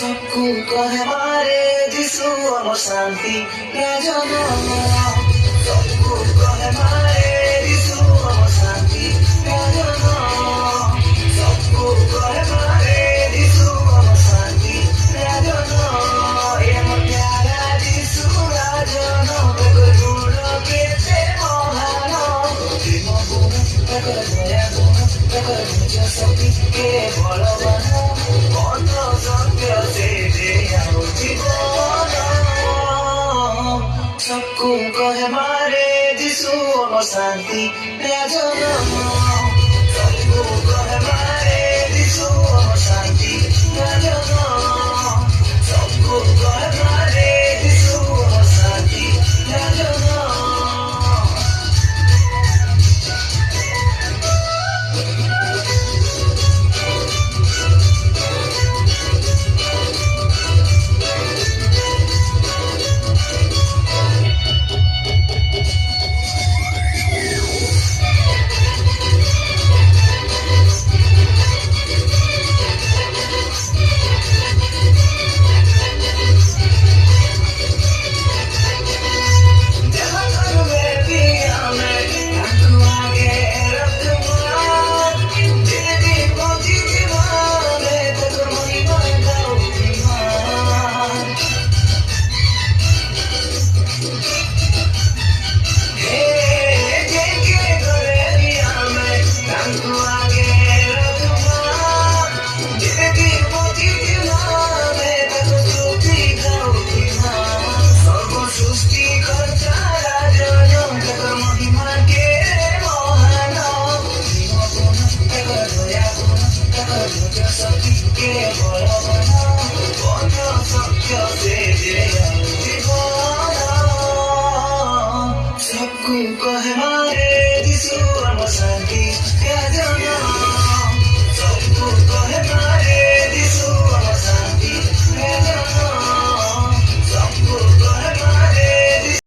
सबको कहे मारे दिसु अमर शांति राजन सबको कहे मारे दिसु अमर शांति राजन सबको कहे मारे दिसु अमर शांति राजन एम प्यारा दिसु राजन बेगर गुण केते महान प्रेम गुण बेगर दया गुण बेगर निज शक्ति के बलवान अंत सत्य से जीवन सबको कहे मारे दिसु अमर शांति राजन।